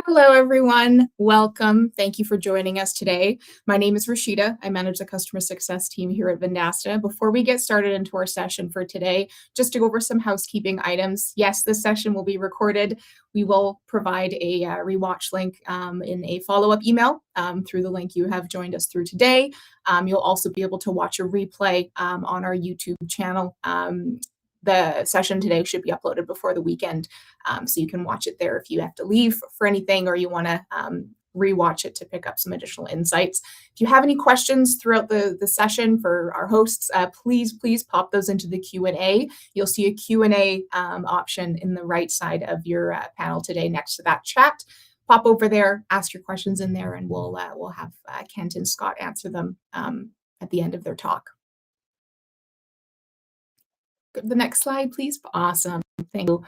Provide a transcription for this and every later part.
Hello, everyone. Welcome. Thank you for joining us today. My name is Rashida. I manage the customer success team here at Vendasta. Before we get started into our session for today, just to go over some housekeeping items. Yes, this session will be recorded. We will provide a rewatch link in a follow-up email through the link you have joined us through today. You'll also be able to watch a replay on our YouTube channel. The session today should be uploaded before the weekend, so you can watch it there if you have to leave for anything or you want to rewatch it to pick up some additional insights. If you have any questions throughout the session for our hosts, please pop those into the Q&A. You'll see a Q&A option in the right side of your panel today next to that chat. Pop over there, ask your questions in there, and we'll have Kent and Scott answer them at the end of their talk. Go to the next slide, please. Awesome. Thank you.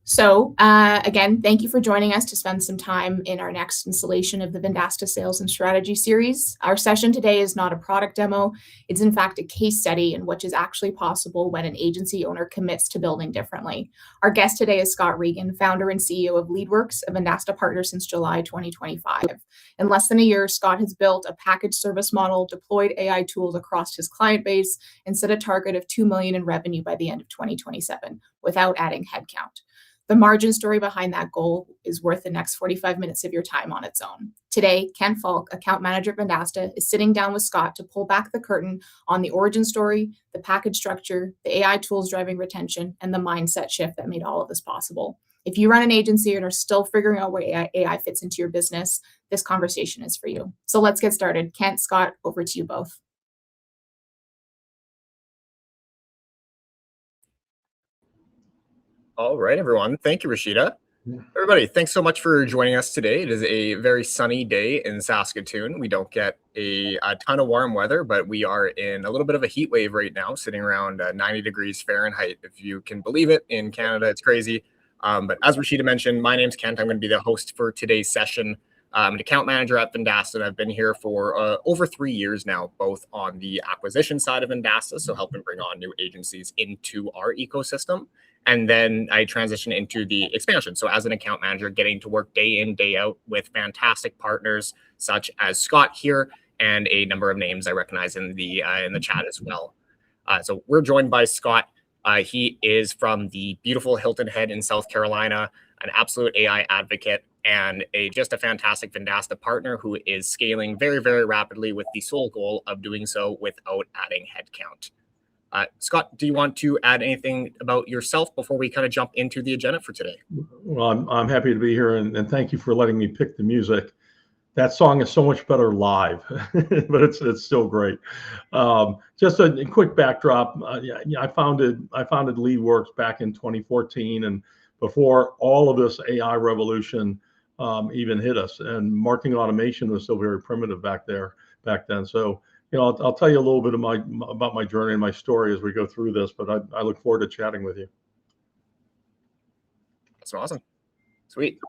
So again, thank you for joining us to spend some time in our next installation of the Vendasta Sales and Strategy series. Our session today is not a product demo. It's in fact a case study in which is actually possible when an agency owner commits to building differently. Our guest today is Scott Regan, founder and CEO of LeadWorks, a Vendasta partner since July 2025. In less than a year, Scott has built a package service model, deployed AI tools across his client base, and set a target of $2 million in revenue by the end of 2027 without adding headcount. The margin story behind that goal is worth the next 45 minutes of your time on its own. Today, Kent Falk, account manager at Vendasta, is sitting down with Scott to pull back the curtain on the origin story, the package structure, the AI tools driving retention, and the mindset shift that made all of this possible. If you run an agency and are still figuring out where AI fits into your business, this conversation is for you. So let's get started. Kent, Scott, over to you both. All right, everyone. Thank you, Rashida. Everybody, thanks so much for joining us today. It is a very sunny day in Saskatoon. We don't get a ton of warm weather, but we are in a little bit of a heat wave right now, sitting around 90 degrees Fahrenheit. If you can believe it, in Canada, it's crazy. But as Rashida mentioned, my name's Kent. I'm going to be the host for today's session. I'm an account manager at Vendasta, and I've been here for over 3 years now, both on the acquisition side of Vendasta, so helping bring on new agencies into our ecosystem. And then I transitioned into the expansion. So as an account manager, getting to work day in, day out with fantastic partners such as Scott here and a number of names I recognize in the chat as well. So we're joined by Scott. He is from the beautiful Hilton Head in South Carolina, an absolute AI advocate, and just a fantastic Vendasta partner who is scaling very, very rapidly with the sole goal of doing so without adding headcount. Scott, do you want to add anything about yourself before we kind of jump into the agenda for today? Well, I'm happy to be here, and thank you for letting me pick the music. That song is so much better live, but it's still great. Just a quick backdrop. I founded LeadWorks back in 2014, and before all of this AI revolution even hit us, and marketing automation was still very primitive back then. So, you know, I'll tell you a little bit about my journey and my story as we go through this, but I look forward to chatting with you. That's awesome. Sweet.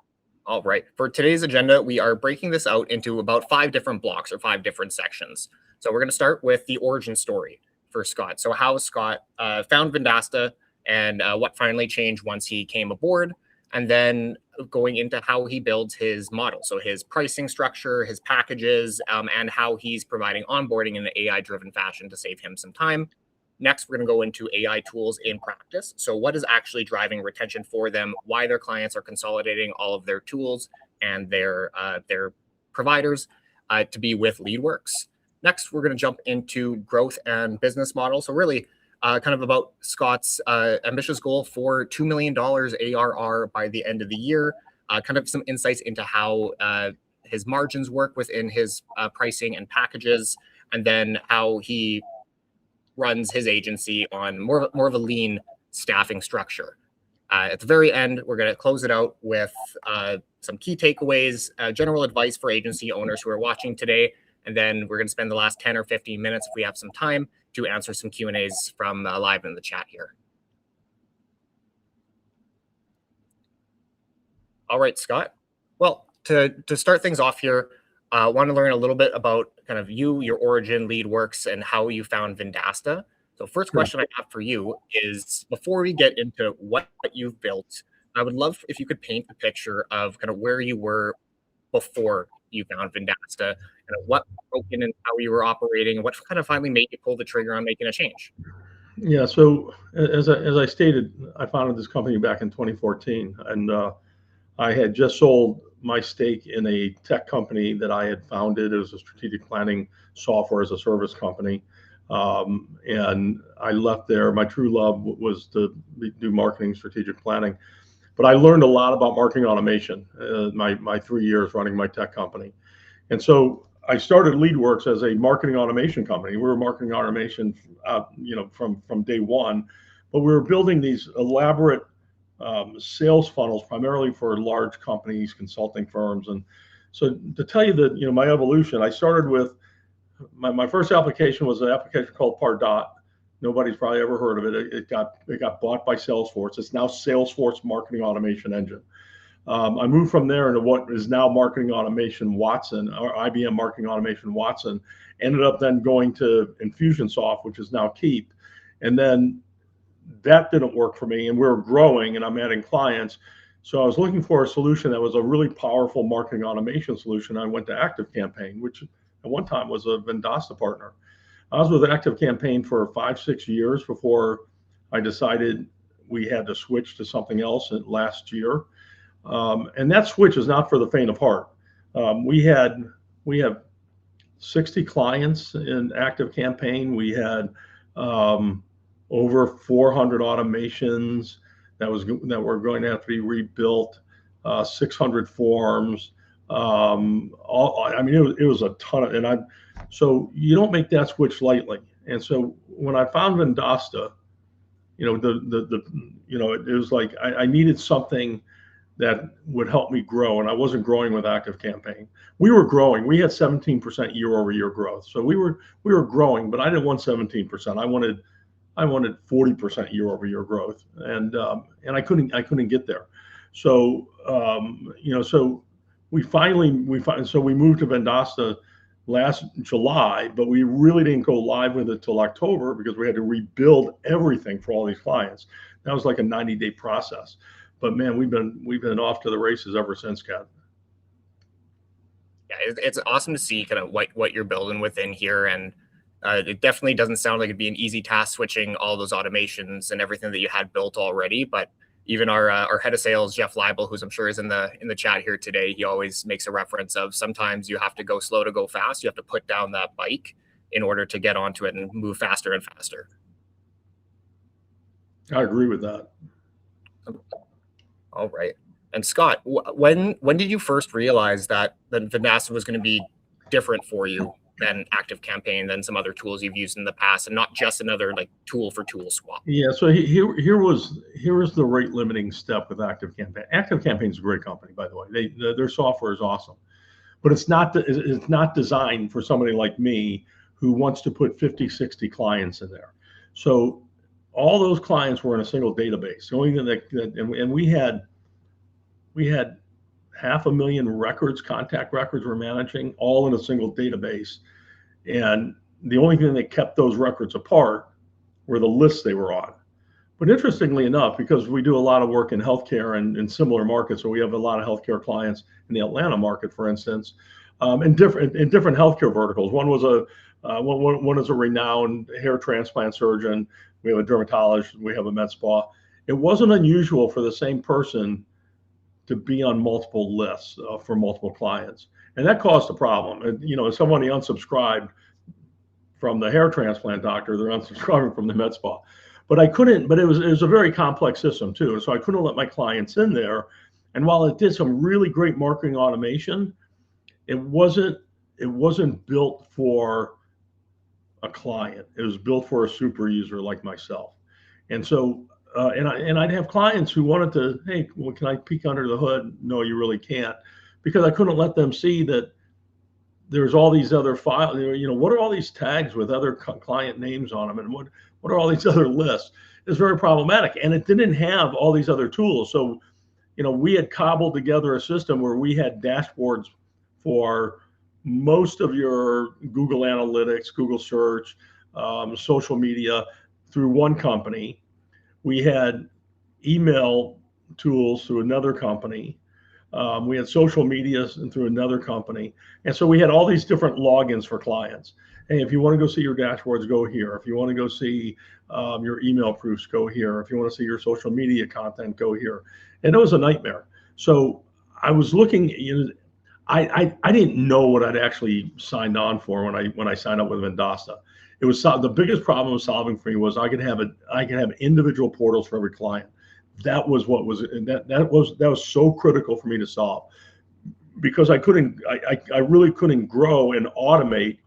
All right. For today's agenda, we are breaking this out into about 5 different blocks or 5 different sections. So we're going to start with the origin story for Scott. So how Scott found Vendasta and what finally changed once he came aboard, and then going into how he builds his model. So his pricing structure, his packages, and how he's providing onboarding in an AI-driven fashion to save him some time. Next, we're going to go into AI tools in practice. So what is actually driving retention for them, why their clients are consolidating all of their tools and their providers to be with LeadWorks. Next, we're going to jump into growth and business model. So really, kind of about Scott's ambitious goal for $2 million ARR by the end of the year, kind of some insights into how his margins work within his pricing and packages, and then how he runs his agency on more of a lean staffing structure. At the very end, we're going to close it out with some key takeaways, general advice for agency owners who are watching today, and then we're going to spend the last 10 or 15 minutes, if we have some time, to answer some Q&As from live in the chat here. All right, Scott. Well, to start things off here, I want to learn a little bit about kind of you, your origin, LeadWorks, and how you found Vendasta. So first question I have for you is, before we get into what you've built, I would love if you could paint the picture of kind of where you were before you found Vendasta, and what broke in and how you were operating, and what kind of finally made you pull the trigger on making a change. Yeah. So as I stated, I founded this company back in 2014, and I had just sold my stake in a tech company that I had founded. It was a strategic planning software as a service company. And I left there. My true love was to do marketing, strategic planning. But I learned a lot about marketing automation, my 3 years running my tech company. And so I started LeadWorks as a marketing automation company. We were marketing automation, from day one, but we were building these elaborate sales funnels primarily for large companies, consulting firms. And so to tell you that, my evolution, I started with my first application was an application called Pardot. Nobody's probably ever heard of it. It got bought by Salesforce. It's now Salesforce Marketing Automation Engine. I moved from there into what is now Marketing Automation Watson, or IBM Marketing Automation Watson. Ended up then going to Infusionsoft, which is now Keep. And then that didn't work for me, and we were growing and I'm adding clients. So I was looking for a solution that was a really powerful marketing automation solution. I went to ActiveCampaign, which at one time was a Vendasta partner. I was with ActiveCampaign for 5-6 years before I decided we had to switch to something else last year. And that switch is not for the faint of heart. We have 60 clients in ActiveCampaign. We had over 400 automations that were going to have to be rebuilt, 600 forms. It was a ton so you don't make that switch lightly. And so when I found Vendasta, it was like I needed something that would help me grow, and I wasn't growing with ActiveCampaign. We were growing. We had 17% year-over-year growth. So we were growing, but I didn't want 17%. I wanted 40% year-over-year growth, and I couldn't get there. So so we moved to Vendasta last July, but we really didn't go live with it till October because we had to rebuild everything for all these clients. That was like a 90-day process. But man, we've been off to the races ever since, Kat. Yeah, it's awesome to see kind of what you're building within here, and it definitely doesn't sound like it'd be an easy task switching all those automations and everything that you had built already. But even our head of sales, Jeff Leibel, who's I'm sure is in the chat here today, he always makes a reference of sometimes you have to go slow to go fast. You have to put down that bike in order to get onto it and move faster and faster. I agree with that. All right. And Scott, when did you first realize that Vendasta was going to be different for you than ActiveCampaign, than some other tools you've used in the past, and not just another like tool for tool swap? Yeah. So here was the rate limiting step with ActiveCampaign. ActiveCampaign is a great company, by the way. Their software is awesome, but it's not designed for somebody like me who wants to put 50, 60 clients in there. So all those clients were in a single database. The only thing and we had 500,000 records, contact records we're managing, all in a single database. And the only thing that kept those records apart were the lists they were on. But interestingly enough, because we do a lot of work in healthcare and in similar markets, so we have a lot of healthcare clients in the Atlanta market, for instance, in different healthcare verticals. One is a renowned hair transplant surgeon. We have a dermatologist. We have a med spa. It wasn't unusual for the same person to be on multiple lists for multiple clients. And that caused a problem. If somebody unsubscribed from the hair transplant doctor, they're unsubscribing from the med spa. But I couldn't, but it was a very complex system too. So I couldn't let my clients in there. And while it did some really great marketing automation, it wasn't built for a client. It was built for a super user like myself. And so and I'd have clients who wanted to, hey, well, can I peek under the hood? No, you really can't, because I couldn't let them see that there's all these other files. What are all these tags with other client names on them, and what are all these other lists? It's very problematic, and it didn't have all these other tools. So, we had cobbled together a system where we had dashboards for most of your Google Analytics, Google Search, social media through one company. We had email tools through another company. We had social media through another company. And so we had all these different logins for clients. Hey, if you want to go see your dashboards, go here. If you want to go see your email proofs, go here. If you want to see your social media content, go here. And it was a nightmare. So I was looking, I didn't know what I'd actually signed on for when I signed up with Vendasta. It was the biggest problem it was solving for me was I could have individual portals for every client. That was what was that was so critical for me to solve, because I really couldn't grow and automate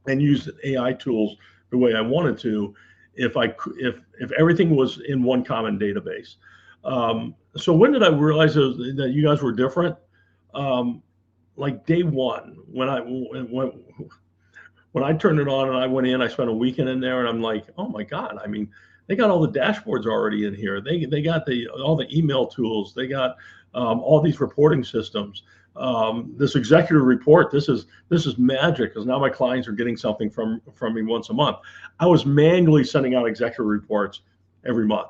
and use AI tools the way I wanted to if everything was in one common database. So when did I realize that you guys were different? Like day one, when I turned it on and I went in, I spent a weekend in there, and I'm like, oh my God! I mean, they got all the dashboards already in here. They got all the email tools. They got all these reporting systems. This executive report. This is magic, because now my clients are getting something from me once a month. I was manually sending out executive reports every month.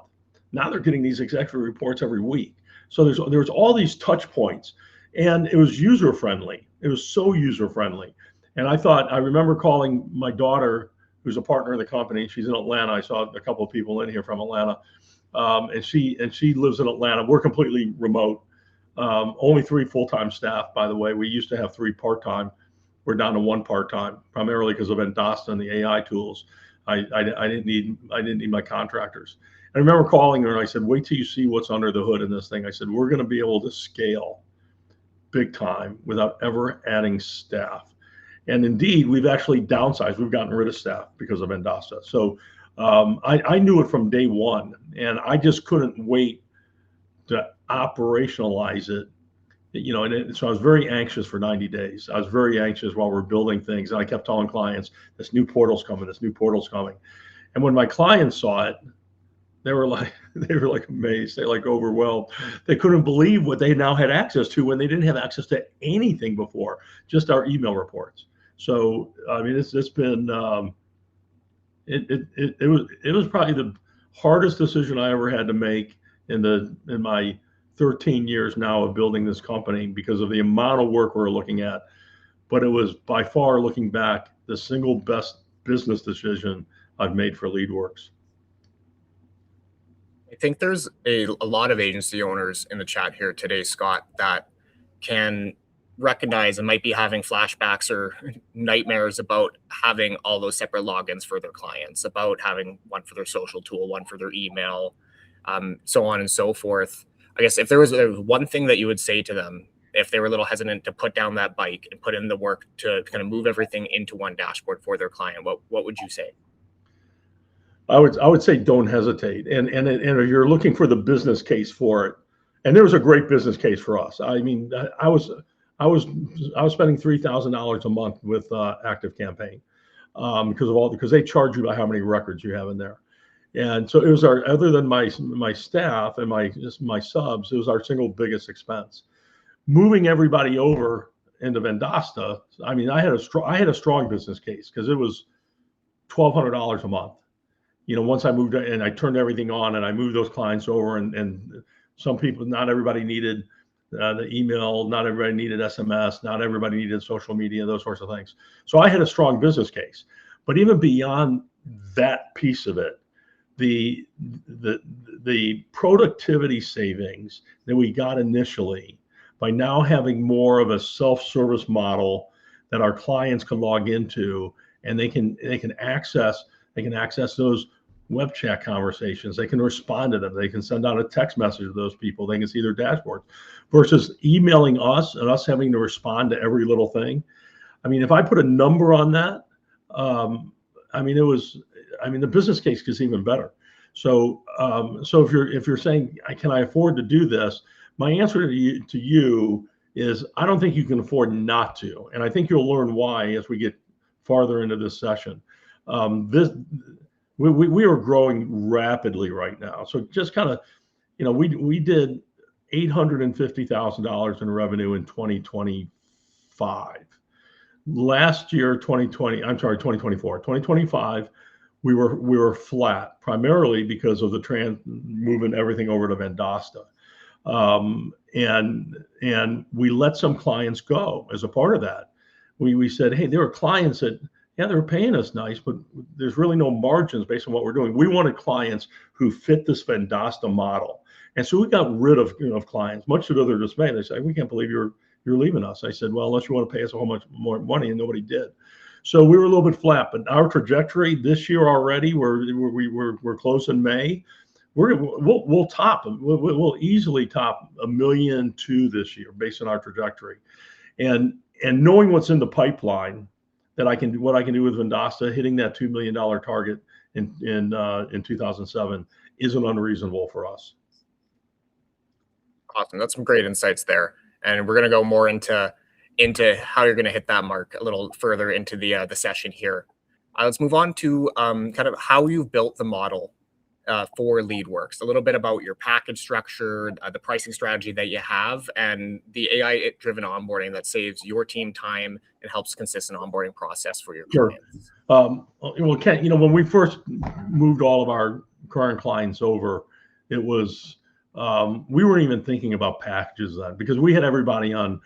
Now they're getting these executive reports every week. So there's all these touch points, and it was user friendly. It was so user friendly. And I remember calling my daughter, who's a partner in the company. She's in Atlanta. I saw a couple of people in here from Atlanta, and she lives in Atlanta. We're completely remote. Only 3 full-time staff, by the way. We used to have 3 part-time. We're down to 1 part-time, primarily because of Vendasta and the AI tools. I didn't need my contractors. I remember calling her and I said, wait till you see what's under the hood in this thing. I said, we're going to be able to scale big time without ever adding staff. And indeed, we've actually downsized. We've gotten rid of staff because of Vendasta. So I knew it from day one, and I just couldn't wait to operationalize it. And so I was very anxious for 90 days. I was very anxious while we're building things. And I kept telling clients, this new portal's coming, this new portal's coming. And when my clients saw it, they were like amazed. They like overwhelmed. They couldn't believe what they now had access to when they didn't have access to anything before, just our email reports. So I mean, it's been it was probably the hardest decision I ever had to make in my 13 years now of building this company, because of the amount of work we're looking at. But it was by far, looking back, the single best business decision I've made for LeadWorks. I think there's a lot of agency owners in the chat here today, Scott, that can recognize and might be having flashbacks or nightmares about having all those separate logins for their clients, about having one for their social tool, one for their email, so on and so forth. I guess if there was one thing that you would say to them, if they were a little hesitant to put down that bike and put in the work to kind of move everything into one dashboard for their client, what would you say? I would say don't hesitate, and if you're looking for the business case for it, and there was a great business case for us. I mean, I was spending $3,000 a month with ActiveCampaign because they charge you by how many records you have in there, and so it was other than my staff and my subs, it was our single biggest expense. Moving everybody over into Vendasta, I mean, I had a strong business case because it was $1,200 a month. Once I moved and I turned everything on and I moved those clients over, and some people, not everybody needed the email, not everybody needed SMS, not everybody needed social media, those sorts of things. So I had a strong business case. But even beyond that piece of it, the productivity savings that we got initially by now having more of a self-service model that our clients can log into, and they can access those web chat conversations. They can respond to them. They can send out a text message to those people. They can see their dashboards versus emailing us and us having to respond to every little thing. I mean, if I put a number on that, the business case is even better. So if you're saying, can I afford to do this? My answer to you is, I don't think you can afford not to. And I think you'll learn why as we get farther into this session. We are growing rapidly right now. So just kind of, we did $850,000 in revenue in 2025. Last year, 2024, 2025, we were flat, primarily because of the moving everything over to Vendasta. And we let some clients go as a part of that. We said, hey, there were clients that, yeah, they were paying us nice, but there's really no margins based on what we're doing. We wanted clients who fit this Vendasta model. And so we got rid of, clients, much to their dismay. They said, we can't believe you're leaving us. I said, well, unless you want to pay us a whole much more money, and nobody did. So we were a little bit flat, but our trajectory this year already, we're close in May. We'll top them. We'll easily top $1.2 million this year based on our trajectory, and knowing what's in the pipeline, that what I can do with Vendasta, hitting that $2 million target in 2007 isn't unreasonable for us. Awesome. That's some great insights there. And we're going to go more into how you're going to hit that mark a little further into the session here. Let's move on to kind of how you've built the model for LeadWorks, a little bit about your package structure, the pricing strategy that you have, and the AI-driven onboarding that saves your team time and helps consistent onboarding process for your clients. Well, Kent, when we first moved all of our current clients over, it was we weren't even thinking about packages then, because we had everybody on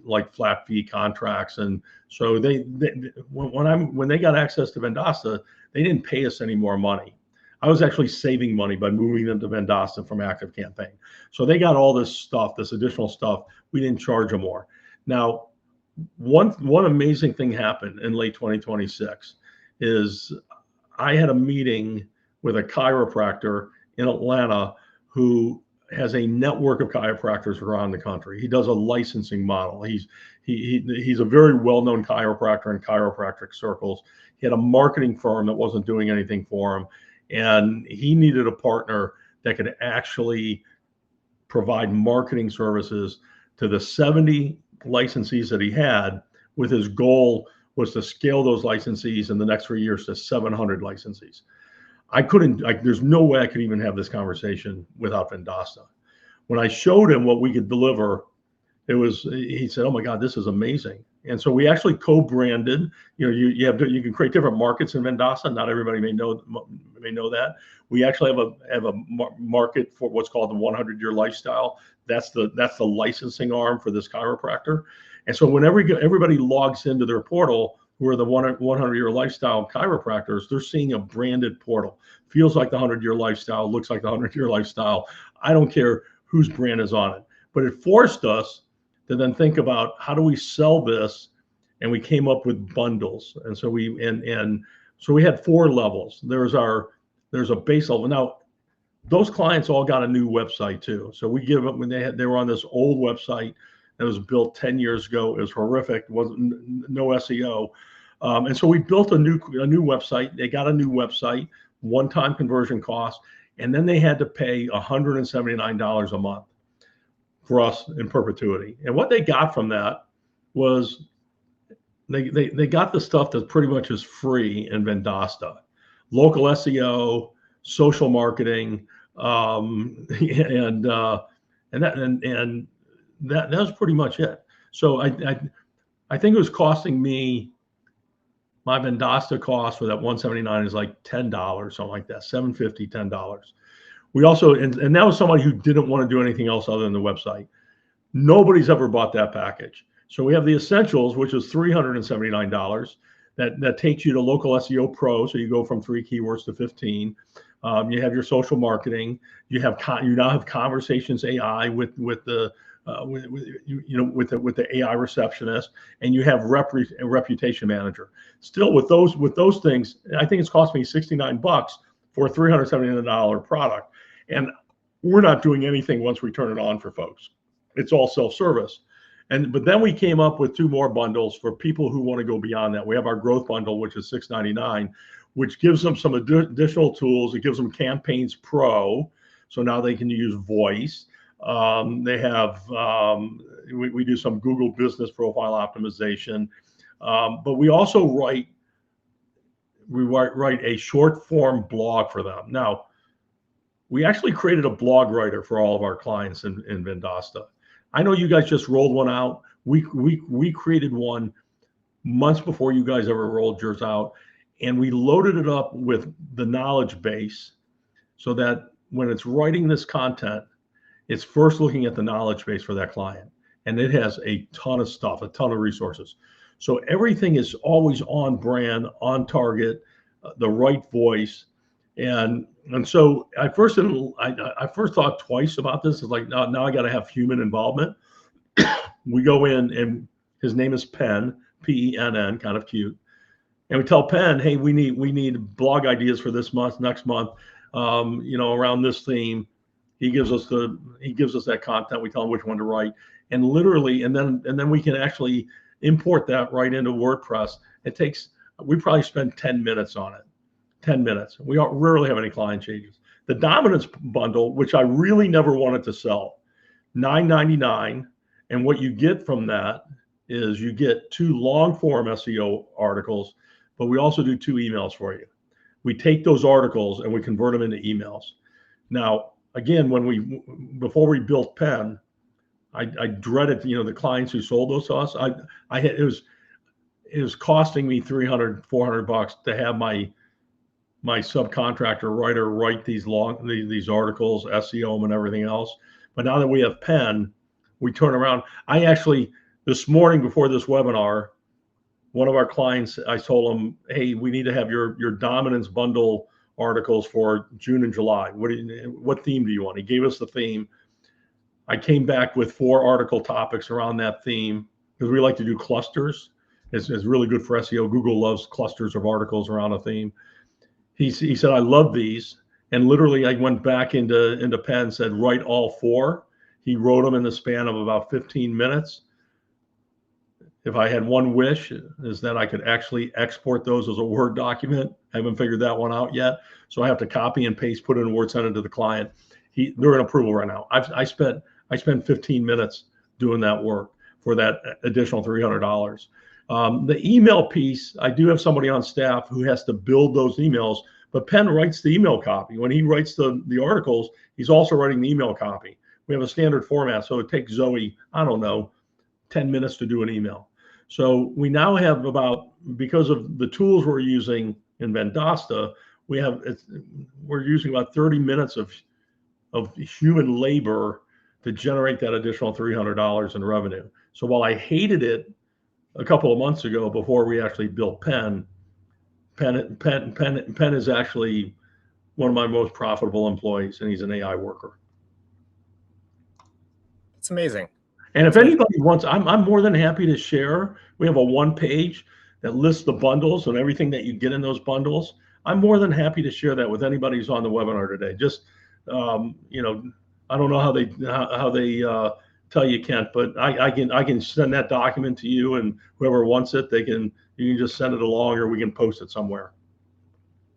like flat fee contracts, and so when they got access to Vendasta, they didn't pay us any more money. I was actually saving money by moving them to Vendasta from ActiveCampaign. So they got all this stuff, this additional stuff. We didn't charge them more. Now, one amazing thing happened in late 2026 is I had a meeting with a chiropractor in Atlanta who has a network of chiropractors around the country. He does a licensing model. He's a very well-known chiropractor in chiropractic circles. He had a marketing firm that wasn't doing anything for him, and he needed a partner that could actually provide marketing services to the 70 licensees that he had, with his goal was to scale those licensees in the next 3 years to 700 licensees. There's no way I could even have this conversation without Vendasta. When I showed him what we could deliver, he said, oh my God, this is amazing. And so we actually co-branded. You can create different markets in Vendasta. Not everybody may know that. We actually have a market for what's called the 100-year lifestyle. That's the licensing arm for this chiropractor. And so whenever everybody logs into their portal, who are the 100-year lifestyle chiropractors, they're seeing a branded portal. Feels like the 100-year lifestyle, looks like the 100-year lifestyle. I don't care whose brand is on it. But it forced us to then think about, how do we sell this? And we came up with bundles. And so we had 4 levels. There's a base level. Now, those clients all got a new website too. So we give them, when they were on this old website that was built 10 years ago. It was horrific. Wasn't no SEO. And so we built a new website. They got a new website, one-time conversion cost, and then they had to pay $179 a month for us in perpetuity. And what they got from that was they got the stuff that pretty much is free in Vendasta: local SEO, social marketing, and that was pretty much it. So I think it was costing me, my Vendasta cost for that $179 is like $10, something like that, $7.50, $10. We also, and that was somebody who didn't want to do anything else other than the website. Nobody's ever bought that package. So we have the essentials, which is $379. That takes you to local SEO Pro. So you go from 3 keywords to 15. You have your social marketing. You now have Conversations AI with the AI Receptionist, and you have Reputation Manager. Still, with those things, I think it's cost me $69 for a $379 product, and we're not doing anything once we turn it on for folks. It's all self-service. But then we came up with 2 more bundles for people who want to go beyond that. We have our growth bundle, which is $699, which gives them some additional tools. It gives them Campaigns Pro, so now they can use voice. They have we do some Google business profile optimization, but we also write a short form blog for them. Now, we actually created a blog writer for all of our clients in Vendasta. I know you guys just rolled one out. We created one months before you guys ever rolled yours out, And we loaded it up with the knowledge base so that when it's writing this content, it's first looking at the knowledge base for that client. And it has a ton of stuff, a ton of resources. So everything is always on brand, on target, the right voice. And so I first thought twice about this. It's like, now I got to have human involvement. We go in, and his name is Penn, Penn, kind of cute. And we tell Penn, hey, we need blog ideas for this month, next month, around this theme. He gives us that content. We tell him which one to write, and literally, and then we can actually import that right into WordPress. We probably spend 10 minutes on it. 10 minutes. We rarely have any client changes. The dominance bundle, which I really never wanted to sell, $9.99, and what you get from that is you get 2 long form SEO articles, but we also do 2 emails for you. We take those articles and we convert them into emails. Now, again, before we built Penn, I dreaded, the clients who sold those to us. It was costing me $300, $400 to have my subcontractor writer write these articles, SEO them and everything else. But now that we have Penn, we turn around. I actually, this morning before this webinar, one of our clients, I told him, hey, we need to have your dominance bundle articles for June and July. What theme do you want? He gave us the theme. I came back with 4 article topics around that theme because we like to do clusters. It's really good for SEO. Google loves clusters of articles around a theme. He said, I love these. And literally I went back into Penn and said, write all 4. He wrote them in the span of about 15 minutes. If I had one wish, is that I could actually export those as a Word document. I haven't figured that one out yet. So I have to copy and paste, put it in Word, send it to the client. They're in approval right now. I spent 15 minutes doing that work for that additional $300. The email piece, I do have somebody on staff who has to build those emails, but Penn writes the email copy. When he writes the articles, he's also writing the email copy. We have a standard format, so it takes Zoe, 10 minutes to do an email. So we now have because of the tools we're using in Vendasta, we're using about 30 minutes of human labor to generate that additional $300 in revenue. So while I hated it a couple of months ago before we actually built Penn is actually one of my most profitable employees, and he's an AI worker. It's amazing. And if anybody wants, I'm more than happy to share. We have a 1-page that lists the bundles and everything that you get in those bundles. I'm more than happy to share that with anybody who's on the webinar today. Just, I don't know how they tell you, Kent, but I can send that document to you, and whoever wants it, you can just send it along, or we can post it somewhere.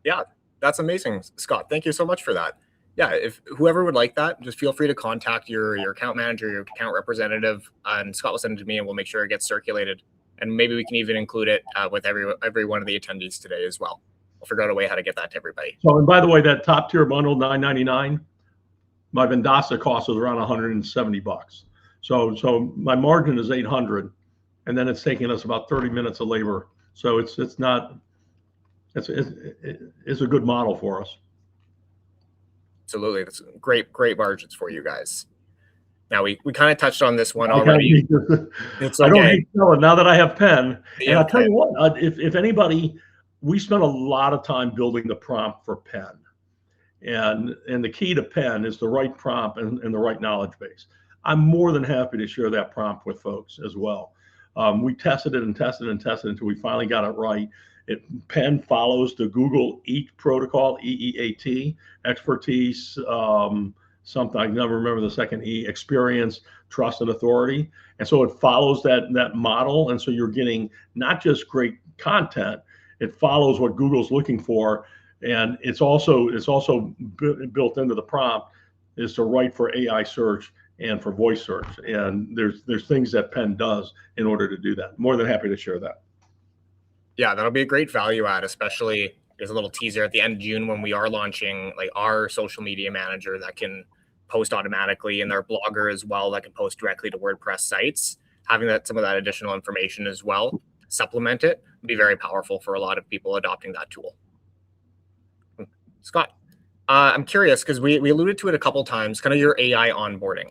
Yeah, that's amazing, Scott. Thank you so much for that. Yeah, if whoever would like that, just feel free to contact your account manager, your account representative, and Scott will send it to me, and we'll make sure it gets circulated. And maybe we can even include it with every one of the attendees today as well. We'll figure out a way how to get that to everybody. So, and by the way, that top tier bundle, $9.99, my Vendasta cost was around $170. So my margin is $800, and then it's taking us about 30 minutes of labor. So it's a good model for us. Absolutely. That's great margins for you guys. Now we kind of touched on this one already. It's okay. I don't hate selling now that I have Penn. And I'll tell you what, if anybody, we spent a lot of time building the prompt for Penn. And the key to Penn is the right prompt and the right knowledge base. I'm more than happy to share that prompt with folks as well. We tested it until we finally got it right. Penn follows the Google EAT protocol, EEAT, expertise, something I never remember the second E, experience, trust, and authority. And so it follows that model. And so you're getting not just great content, it follows what Google's looking for. And it's also built into the prompt is to write for AI search and for voice search. And there's things that Penn does in order to do that. More than happy to share that. Yeah, that'll be a great value add, especially there's a little teaser at the end of June when we are launching like our social media manager that can post automatically, and our blogger as well that can post directly to WordPress sites. Having some of that additional information as well, supplement it be very powerful for a lot of people adopting that tool. Scott, I'm curious because we alluded to it a couple times, kind of your AI onboarding.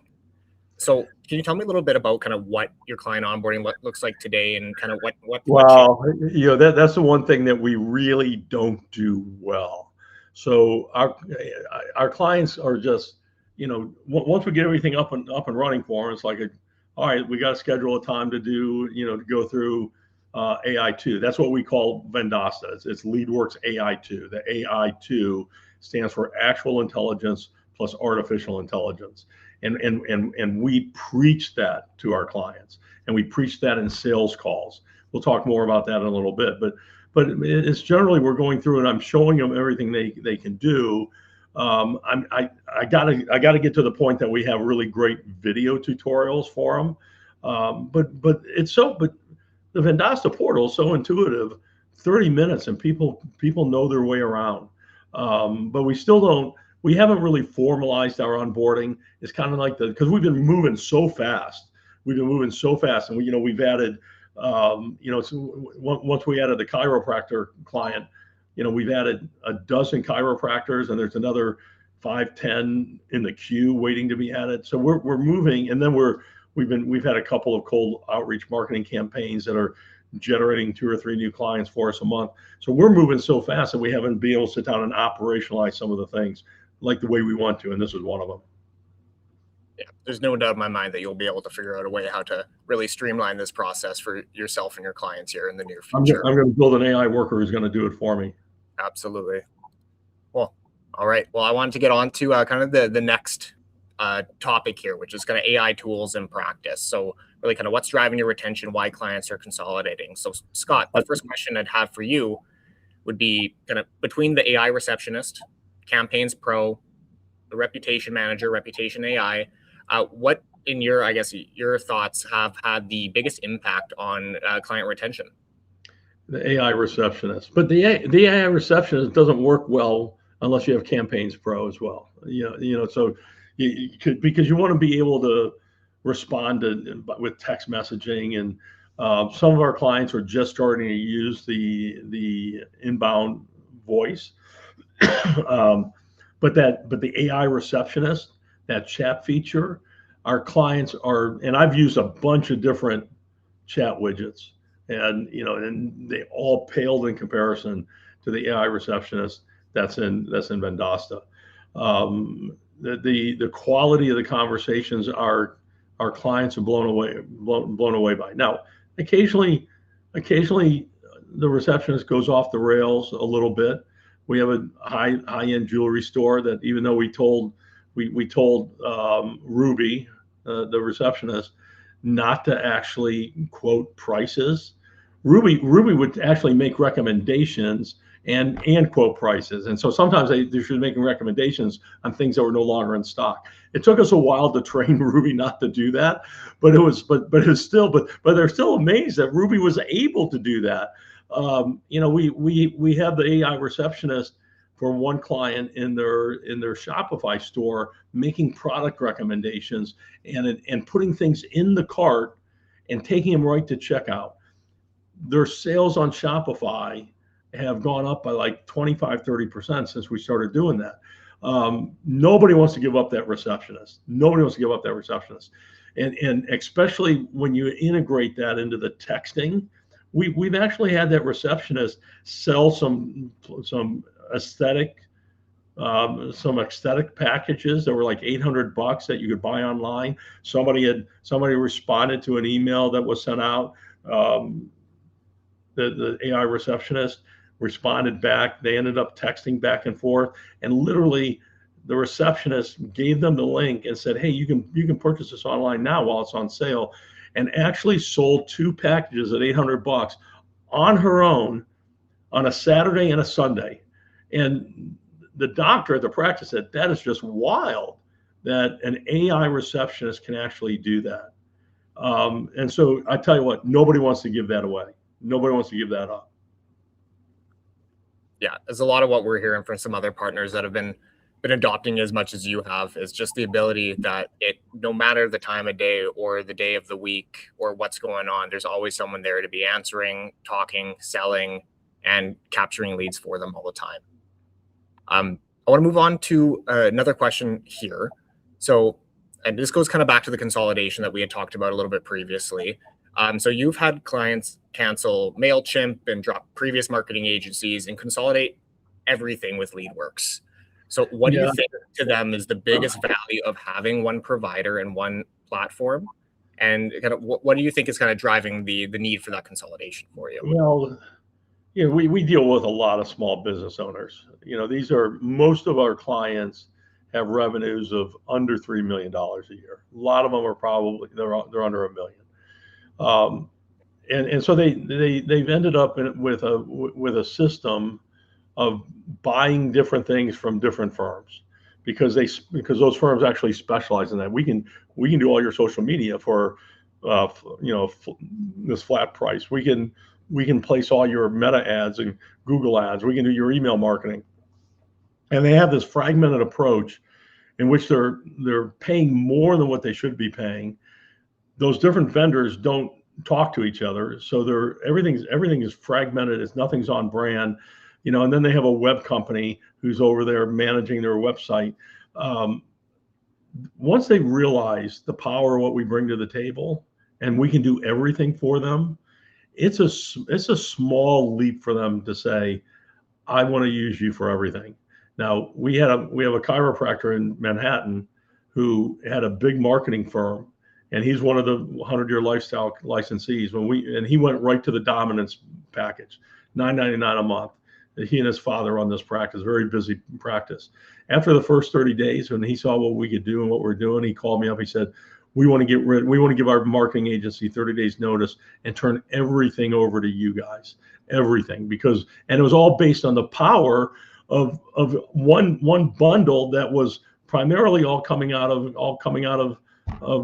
So can you tell me a little bit about kind of what your client onboarding looks like today and kind of what Well, that's the one thing that we really don't do well. So our clients are just, once we get everything up and running for them, it's like, all right, we got to schedule a time to do, to go through AI2. That's what we call Vendasta. It's LeadWorks AI2. The AI2 stands for actual intelligence plus artificial intelligence. And we preach that to our clients, and we preach that in sales calls. We'll talk more about that in a little bit, but it's generally we're going through and I'm showing them everything they can do. I gotta get to the point that we have really great video tutorials for them. But the Vendasta portal is so intuitive, 30 minutes and people know their way around. But we haven't really formalized our onboarding. It's kind of like because we've been moving so fast. And we've added, so once we added the chiropractor client, we've added a dozen chiropractors, and there's another 5-10 in the queue waiting to be added. So we're moving, and then we've had a couple of cold outreach marketing campaigns that are generating 2 or 3 new clients for us a month. So we're moving so fast that we haven't been able to sit down and operationalize some of the things like the way we want to, and this is one of them. Yeah, there's no doubt in my mind that you'll be able to figure out a way how to really streamline this process for yourself and your clients here in the near future. I'm going to build an AI worker who's going to do it for me. Absolutely. Well, all right. Well, I wanted to get on to kind of the next topic here, which is kind of AI tools in practice. So really kind of what's driving your retention, why clients are consolidating. So Scott, the first question I'd have for you would be kind of between the AI Receptionist, Campaigns Pro, the Reputation Manager, Reputation AI, what in your thoughts have had the biggest impact on client retention? The AI Receptionist, but the AI Receptionist doesn't work well unless you have Campaigns Pro as well. So you could, because you want to be able to respond with text messaging, and some of our clients are just starting to use the inbound voice. But the AI Receptionist, that chat feature, our clients are, and I've used a bunch of different chat widgets, and they all paled in comparison to the AI Receptionist that's in Vendasta. The quality of the conversations our clients are blown away by. Now, occasionally the receptionist goes off the rails a little bit. We have a high-end jewelry store that, even though we told Ruby, the receptionist, not to actually quote prices, Ruby would actually make recommendations and quote prices. And so sometimes they should be making recommendations on things that were no longer in stock. It took us a while to train Ruby not to do that, but they're still amazed that Ruby was able to do that. We have the AI Receptionist for one client in their Shopify store, making product recommendations and putting things in the cart and taking them right to checkout. Their sales on Shopify have gone up by like 25-30% since we started doing that. Nobody wants to give up that receptionist. And especially when you integrate that into the texting, we've actually had that receptionist sell some aesthetic packages that were like $800 that you could buy online. Somebody responded to an email that was sent out. The AI Receptionist responded back. They ended up texting back and forth, and literally the receptionist gave them the link and said, hey, you can purchase this online now while it's on sale, and actually sold 2 packages at $800 on her own on a Saturday and a Sunday. And the doctor at the practice said, that is just wild that an AI receptionist can actually do that. And so I tell you what, nobody wants to give that away. Nobody wants to give that up. Yeah, there's a lot of what we're hearing from some other partners that have been been adopting as much as you have is just the ability that no matter the time of day or the day of the week or what's going on, there's always someone there to be answering, talking, selling, and capturing leads for them all the time. I want to move on to another question here. So, and this goes kind of back to the consolidation that we had talked about a little bit previously. So you've had clients cancel MailChimp and drop previous marketing agencies and consolidate everything with LeadWorks. So what do you think to them is the biggest value of having one provider and one platform? And kind of what do you think is kind of driving the need for that consolidation for you? Well, we deal with a lot of small business owners. Most of our clients have revenues of under $3 million a year. A lot of them are probably they're under $1 million. And so they've ended up with a system of buying different things from different firms because those firms actually specialize in that. We can do all your social media for this flat price. We can place all your meta ads and Google ads. We can do your email marketing. And they have this fragmented approach in which they're paying more than what they should be paying. Those different vendors don't talk to each other, so everything is fragmented. Nothing's on brand, and then they have a web company who's over there managing their website. Once they realize the power of what we bring to the table and we can do everything for them, it's a small leap for them to say, I want to use you for everything. Now we have a chiropractor in Manhattan who had a big marketing firm, and he's one of the 100-year lifestyle licensees. He went right to the dominance package, $9.99 a month. He and his father run this practice, very busy practice. After the first 30 days, when he saw what we could do and what we're doing, he called me up. He said, we want to give our marketing agency 30 days notice and turn everything over to you guys, everything, and it was all based on the power of one bundle that was primarily all coming out of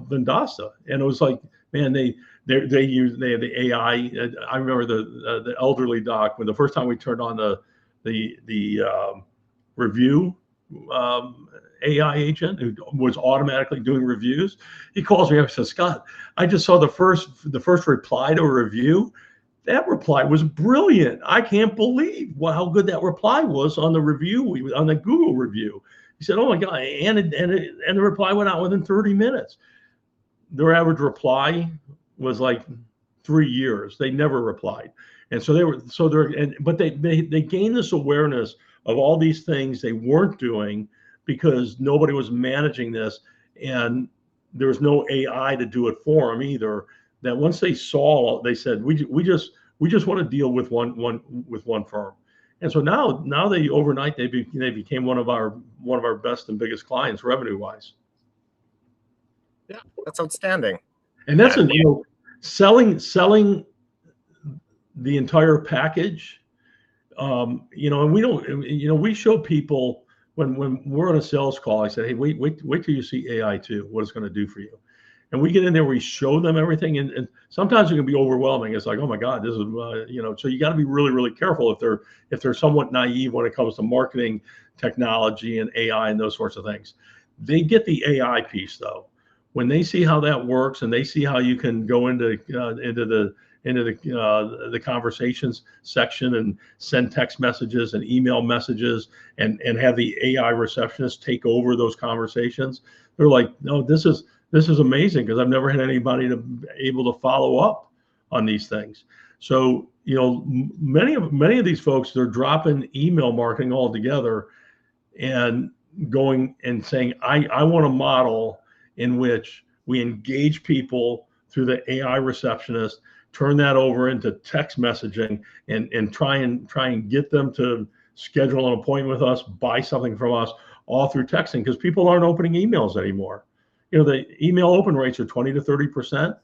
Vendasta. And it was like, man, they have the AI. I remember the elderly doc when the first time we turned on the review AI agent who was automatically doing reviews. He calls me up and says, Scott, I just saw the first reply to a review. That reply was brilliant. I can't believe how good that reply was on the review, on the Google review. He said, oh my God, and the reply went out within 30 minutes. Their average reply was like 3 years. They never replied. And so but they gained this awareness of all these things they weren't doing because nobody was managing this, and there was no AI to do it for them either. That once they saw, they said, we just want to deal with one firm. And so now they overnight they became one of our best and biggest clients revenue wise. Yeah, that's outstanding. And that's selling the entire package. And we don't, we show people when we're on a sales call, I said, hey, wait till you see AI too, what it's going to do for you. And we get in there, we show them everything. And sometimes it can be overwhelming. It's like, oh my God, this is, so you got to be really, really careful if they're somewhat naive when it comes to marketing technology and AI and those sorts of things. They get the AI piece though. When they see how that works and they see how you can go into the conversations section and send text messages and email messages and have the AI receptionist take over those conversations, they're like, no, this is amazing because I've never had anybody able to follow up on these things. So, many of these folks, they're dropping email marketing altogether and going and saying, I want a model in which we engage people through the AI receptionist, turn that over into text messaging and try and get them to schedule an appointment with us, buy something from us, all through texting, because people aren't opening emails anymore. The email open rates are 20 to 30%.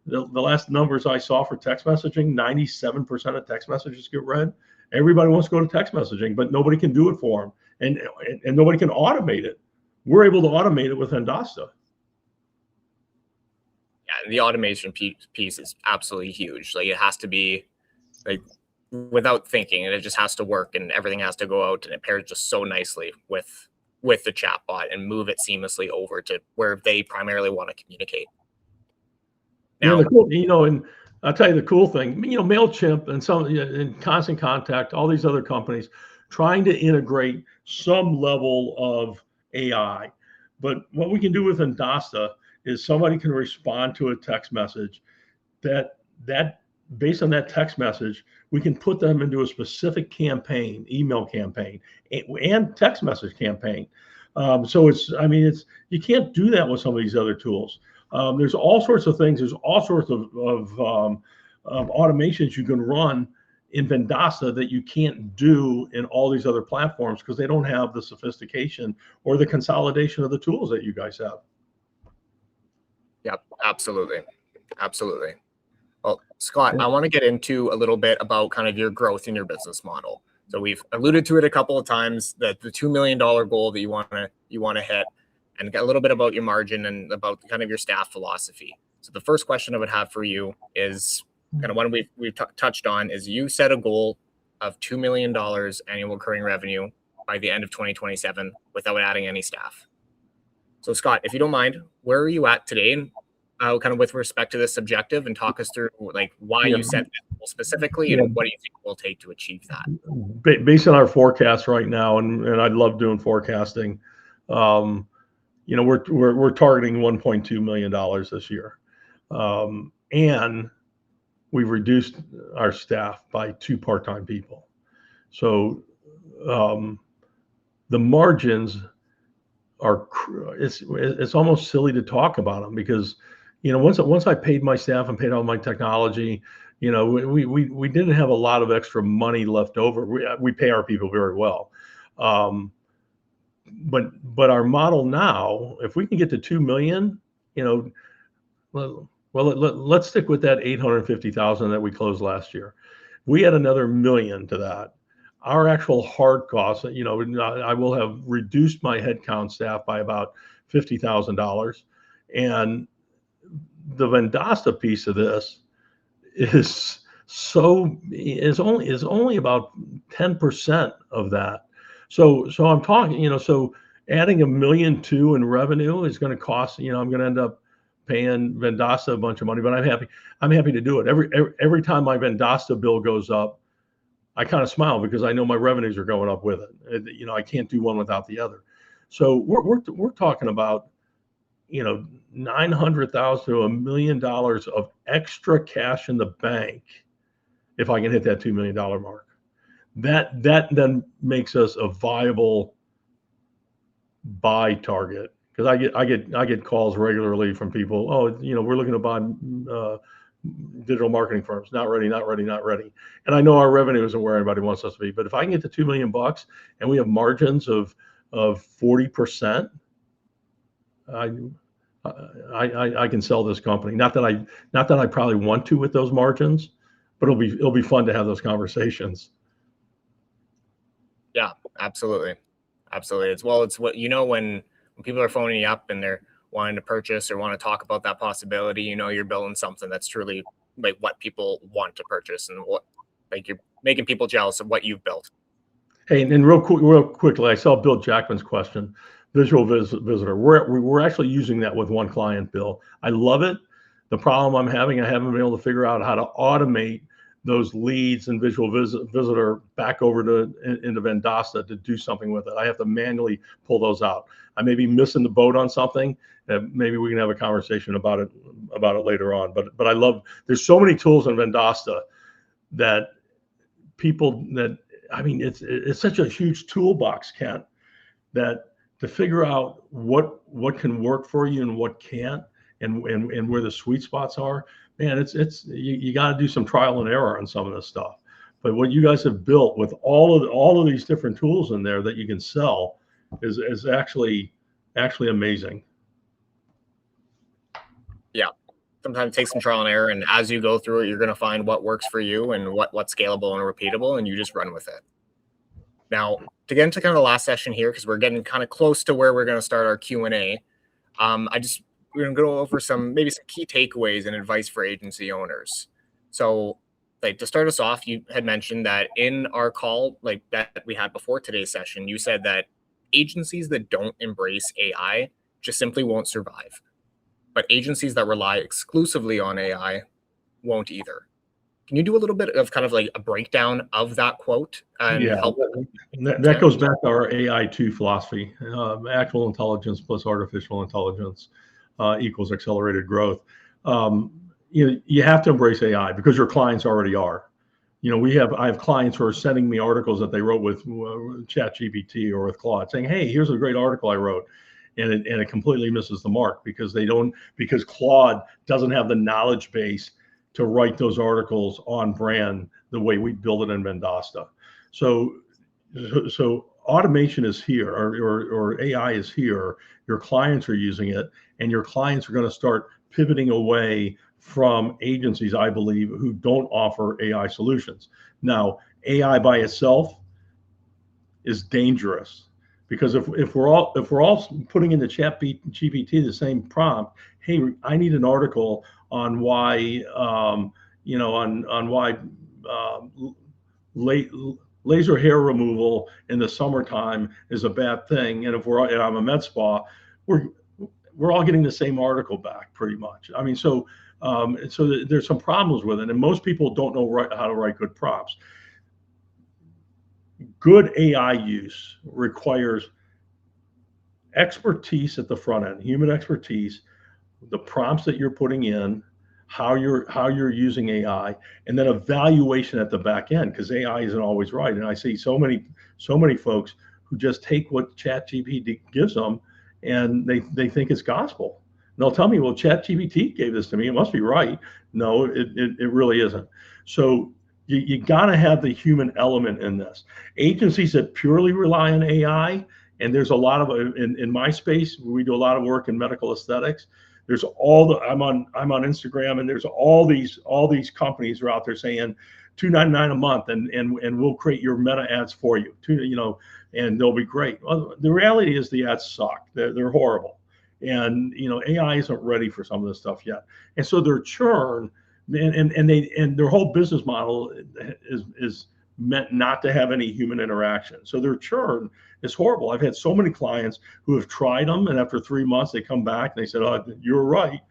The last numbers I saw for text messaging, 97% of text messages get read. Everybody wants to go to text messaging, but nobody can do it for them. And nobody can automate it. We're able to automate it with Vendasta. Yeah, the automation piece is absolutely huge. Like it has to be like without thinking, and it just has to work, and everything has to go out, and it pairs just so nicely with with the chatbot and move it seamlessly over to where they primarily want to communicate. Now, and I'll tell you the cool thing, MailChimp and some in Constant Contact, all these other companies trying to integrate some level of AI. But what we can do with Vendasta is somebody can respond to a text message that based on that text message, we can put them into a specific campaign, email campaign, and text message campaign. So you can't do that with some of these other tools. There's all sorts of things. There's all sorts of automations you can run in Vendasta that you can't do in all these other platforms because they don't have the sophistication or the consolidation of the tools that you guys have. Yep, absolutely. Well, Scott, I want to get into a little bit about kind of your growth in your business model. So we've alluded to it a couple of times, that the $2 million goal that you want to hit, and get a little bit about your margin and about kind of your staff philosophy. So the first question I would have for you is kind of one we've touched on is you set a goal of $2 million annual recurring revenue by the end of 2027 without adding any staff. So Scott, if you don't mind, where are you at today, and kind of with respect to this objective, and talk us through like why you set that goal specifically and what do you think it will take to achieve that? Based on our forecast right now, and I love doing forecasting, we're targeting $1.2 million this year, and we've reduced our staff by 2 part-time people. So the margins are, it's almost silly to talk about them because, once I paid my staff and paid all my technology, we didn't have a lot of extra money left over. We pay our people very well. But our model now, if we can get to 2 million, let's stick with that 850,000 that we closed last year. We add another million to that. Our actual hard costs, I will have reduced my headcount staff by about $50,000, and the Vendasta piece of this is only about 10% of that. So I'm talking, so adding $1.2 million in revenue is going to cost, I'm going to end up paying Vendasta a bunch of money, but I'm happy to do it. Every time my Vendasta bill goes up, I kind of smile because I know my revenues are going up with it. I can't do one without the other. So we're talking about, $900,000 to $1 million of extra cash in the bank if I can hit that $2 million mark. That then makes us a viable buy target, because I get calls regularly from people. Oh, we're looking to buy digital marketing firms. Not ready. And I know our revenue isn't where anybody wants us to be, but if I can get to $2 million and we have margins of 40%, I can sell this company. Not that I probably want to with those margins, but it'll be fun to have those conversations. Yeah, absolutely. It's what, when people are phoning you up and they're wanting to purchase or want to talk about that possibility, you're building something that's truly like what people want to purchase, and what, like, you're making people jealous of what you've built. Hey, and real quickly, I saw Bill Jackman's question, visual visitor. We're actually using that with one client, Bill. I love it. The problem I haven't been able to figure out how to automate those leads and visual visitor back over into Vendasta to do something with it. I have to manually pull those out. I may be missing the boat on something. Maybe we can have a conversation about it later on. But I love, there's so many tools in Vendasta that it's such a huge toolbox, Kent, that to figure out what can work for you and what can't, and where the sweet spots are, man, you got to do some trial and error on some of this stuff. But what you guys have built with all of these different tools in there that you can sell is actually amazing. Yeah. Sometimes it takes some trial and error, and as you go through it, you're going to find what works for you and what's scalable and repeatable, and you just run with it. Now, to get into kind of the last session here, because we're getting kind of close to where we're going to start our Q&A, we're going to go over some key takeaways and advice for agency owners. So, like, to start us off, you had mentioned that in our call, like that we had before today's session, you said that agencies that don't embrace AI just simply won't survive. But agencies that rely exclusively on AI won't either. Can you do a little bit of kind of like a breakdown of that quote and Yeah, help? that goes back to our AI2 philosophy. Actual intelligence plus artificial intelligence equals accelerated growth. You have to embrace AI because your clients already are. I have clients who are sending me articles that they wrote with ChatGPT or with Claude saying, hey, here's a great article I wrote. And it completely misses the mark because Claude doesn't have the knowledge base to write those articles on brand the way we build it in Vendasta. So automation is here, or AI is here. Your clients are using it, and your clients are going to start pivoting away from agencies, I believe, who don't offer AI solutions. Now, AI by itself is dangerous because if we're all putting into ChatGPT the same prompt, hey, I need an article on why laser hair removal in the summertime is a bad thing, and I'm a med spa, we're all getting the same article back pretty much. I mean, so there's some problems with it, and most people don't know how to write good prompts. Good AI use requires expertise at the front end, human expertise, the prompts that you're putting in, how you're using AI, and then evaluation at the back end, because AI isn't always right. And I see so many folks who just take what ChatGPT gives them and they think it's gospel. And they'll tell me, well, ChatGPT gave this to me, it must be right. No, it really isn't. So you got to have the human element in this. Agencies that purely rely on AI, and there's a lot of in my space, we do a lot of work in medical aesthetics. There's I'm on Instagram, and there's all these companies are out there saying $2.99 a month, and we'll create your meta ads for you, and they'll be great. Well, the reality is the ads suck. They're horrible, and AI isn't ready for some of this stuff yet, and so their churn and their whole business model is meant not to have any human interaction. So their churn is horrible. I've had so many clients who have tried them, and after 3 months they come back and they said, "Oh, you're right,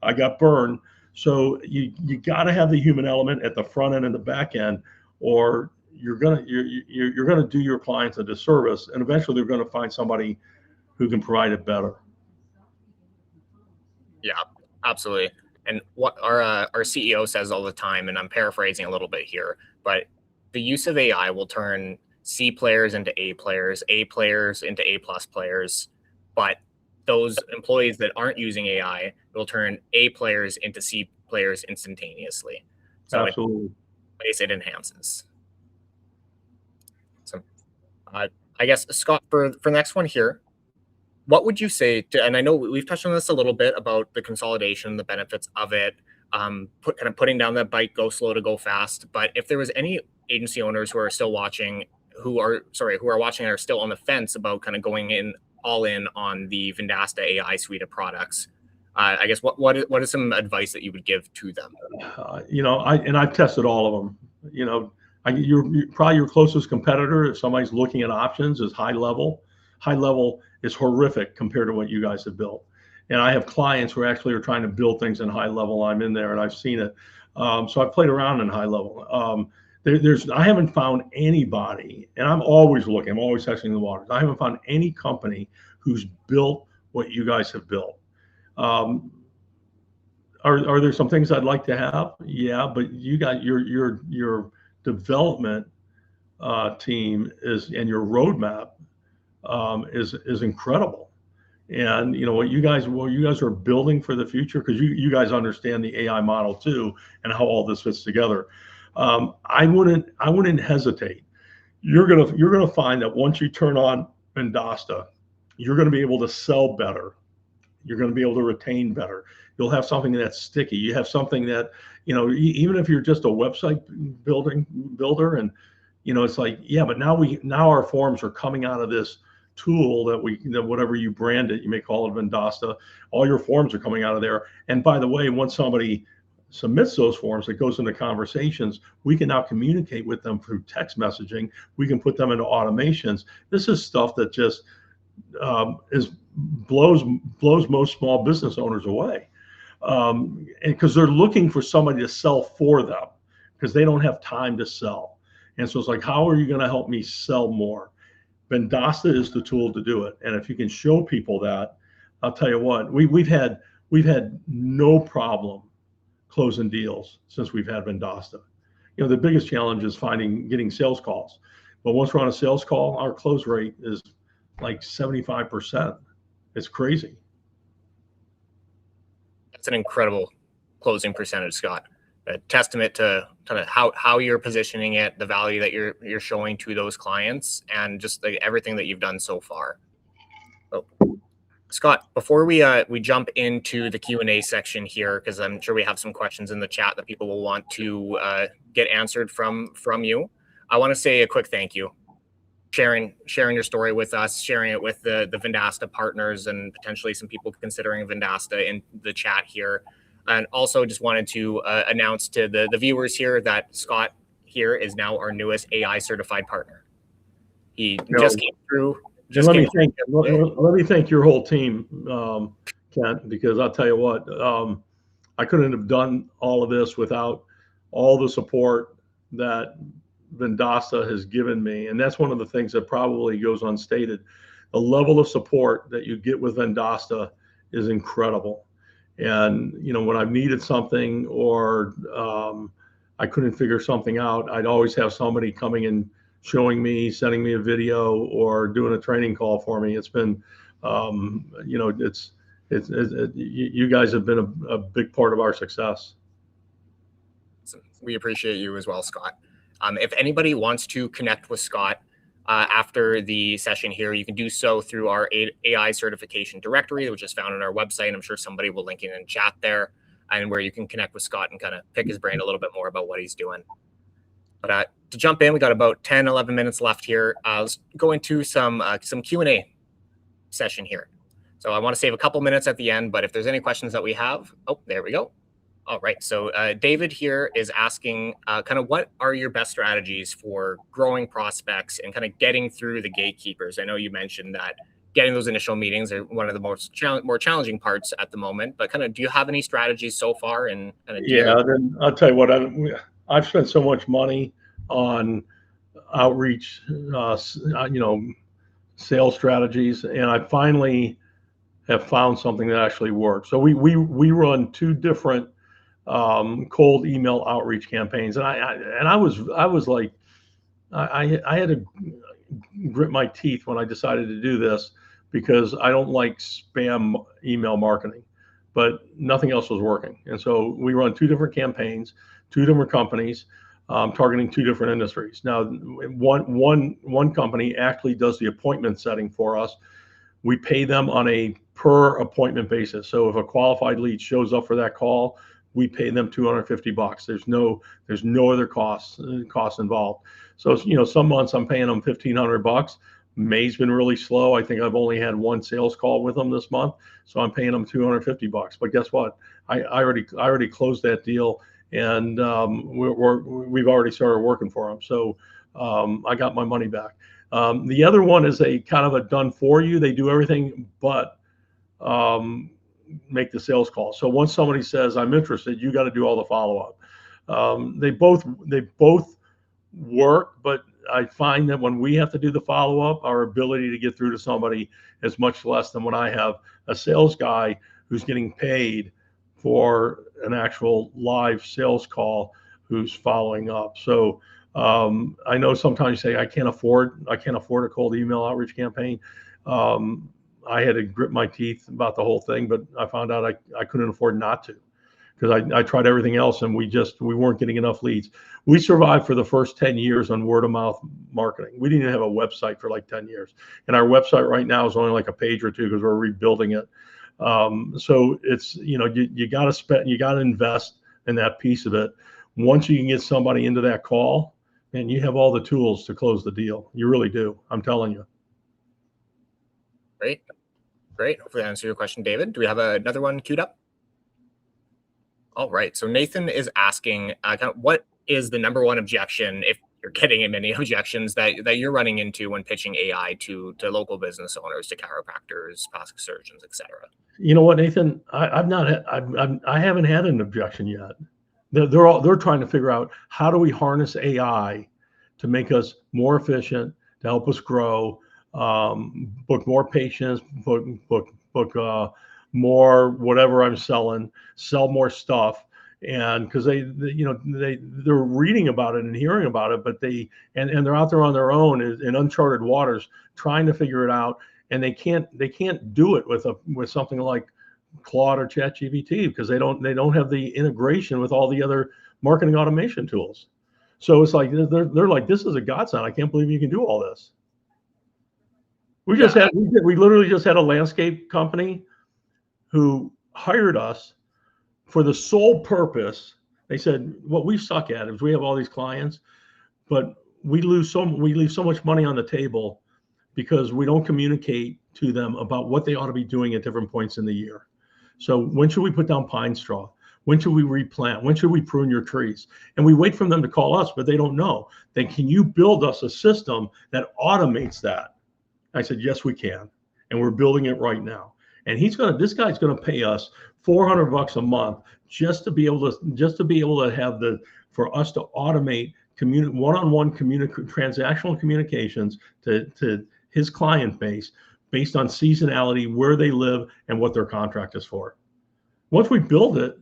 I got burned." So you got to have the human element at the front end and the back end, or you're gonna do your clients a disservice, and eventually they're going to find somebody who can provide it better. Yeah, absolutely. And what our CEO says all the time, and I'm paraphrasing a little bit here, but the use of AI will turn C players into A players into A+ players, but those employees that aren't using AI will turn A players into C players instantaneously. So Absolutely. it enhances. So I guess, Scott, for the next one here, what would you say to, and I know we've touched on this a little bit about the consolidation, the benefits of it, putting down that bike, go slow to go fast. But if there was any agency owners who are still watching, who are watching and are still on the fence about kind of going all in on the Vendasta AI suite of products, I guess what is some advice that you would give to them? I've tested all of them. You're probably your closest competitor if somebody's looking at options is High Level. High Level is horrific compared to what you guys have built. And I have clients who actually are trying to build things in High Level. I'm in there and I've seen it. So I've played around in High Level. I haven't found anybody, and I'm always looking, I'm always testing the waters. I haven't found any company who's built what you guys have built. Are there some things I'd like to have? Yeah, but you got your development team and your roadmap is incredible. And what you guys are building for the future, because you guys understand the AI model too and how all this fits together. I wouldn't hesitate. You're gonna find that once you turn on Vendasta, you're gonna be able to sell better. You're gonna be able to retain better. You'll have something that's sticky. You have something that, even if you're just a website builder, and it's like, yeah, but now our forms are coming out of this tool that whatever you brand it, you may call it Vendasta, all your forms are coming out of there. And by the way, once somebody submits those forms, it goes into conversations, we can now communicate with them through text messaging. We can put them into automations. This is stuff that just blows most small business owners away, and because they're looking for somebody to sell for them because they don't have time to sell. And so it's like, how are you going to help me sell more? Vendasta is the tool to do it. And if you can show people that, I'll tell you what, we've had no problem closing deals since we've had Vendasta. You know, the biggest challenge is getting sales calls. But once we're on a sales call, our close rate is like 75%. It's crazy. That's an incredible closing percentage, Scott. A testament to kind of how you're positioning it, the value that you're showing to those clients, and just like everything that you've done so far. So, Scott, before we jump into the Q&A section here, because I'm sure we have some questions in the chat that people will want to get answered from you, I want to say a quick thank you. Sharing your story with us, sharing it with the Vendasta partners and potentially some people considering Vendasta in the chat here. And also just wanted to announce to the viewers here that Scott here is now our newest AI certified partner. He just came through. Let me thank your whole team, Kent, because I'll tell you what, I couldn't have done all of this without all the support that Vendasta has given me. And that's one of the things that probably goes unstated. The level of support that you get with Vendasta is incredible. And, you know, when I've needed something or I couldn't figure something out, I'd always have somebody coming and showing me, sending me a video or doing a training call for me. It's been, you know, you guys have been a big part of our success. We appreciate you as well, Scott. If anybody wants to connect with Scott after the session here, you can do so through our AI certification directory, which is found on our website. I'm sure somebody will link it in chat there, and where you can connect with Scott and kind of pick his brain a little bit more about what he's doing. But to jump in, we got about 10, 11 minutes left here. Let's go into some Q&A session here. So I want to save a couple minutes at the end, but if there's any questions that we have, oh, there we go. All right, so David here is asking kind of what are your best strategies for growing prospects and kind of getting through the gatekeepers? I know you mentioned that getting those initial meetings are one of the more challenging parts at the moment, but kind of do you have any strategies so far? And then I'll tell you what, I've spent so much money on outreach, you know, sales strategies, and I finally have found something that actually works. So we run two different cold email outreach campaigns, and I was like, I had to grit my teeth when I decided to do this because I don't like spam email marketing, but nothing else was working. And so we run two different campaigns, two different companies, targeting two different industries. Now, one company actually does the appointment setting for us. We pay them on a per appointment basis. So if a qualified lead shows up for that call, we pay them $250. There's no other costs involved. So, you know, some months I'm paying them $1,500. May's been really slow. I think I've only had one sales call with them this month, so I'm paying them $250. But guess what? I already closed that deal, and we've already started working for them. So I got my money back. The other one is a kind of a done for you. They do everything but make the sales call. So once somebody says I'm interested, you got to do all the follow up. They both work, but I find that when we have to do the follow up, our ability to get through to somebody is much less than when I have a sales guy who's getting paid for an actual live sales call who's following up. So I know sometimes you say I can't afford a cold email outreach campaign. I had to grit my teeth about the whole thing, but I found out I couldn't afford not to, because I tried everything else and we weren't getting enough leads. We survived for the first 10 years on word of mouth marketing. We didn't even have a website for like 10 years. And our website right now is only like a page or two because we're rebuilding it. So it's, you know, you got to invest in that piece of it. Once you can get somebody into that call, and you have all the tools to close the deal. You really do. I'm telling you. Great. Hopefully that answered your question, David. Do we have another one queued up? All right. So Nathan is asking, what is the number one objection if you're getting many objections that you're running into when pitching AI to local business owners, to chiropractors, plastic surgeons, etc.? You know what, Nathan? I haven't had an objection yet. They're trying to figure out, how do we harness AI to make us more efficient, to help us grow, book more patients, book more whatever I'm selling, sell more stuff. And because they're reading about it and hearing about it, but they're out there on their own in uncharted waters trying to figure it out, and they can't do it with something like Claude or ChatGPT, because they don't have the integration with all the other marketing automation tools. So it's like they're like, this is a godsend. I can't believe you can do all this. We literally just had a landscape company who hired us for the sole purpose. They said, what we suck at is we have all these clients, but we leave so much money on the table because we don't communicate to them about what they ought to be doing at different points in the year. So when should we put down pine straw? When should we replant? When should we prune your trees? And we wait for them to call us, but they don't know. Then can you build us a system that automates that? I said, yes, we can. And we're building it right now. And this guy's going to pay us $400 a month just to be able to have for us to automate one-on-one transactional communications to his client base based on seasonality, where they live, and what their contract is for. Once we build it,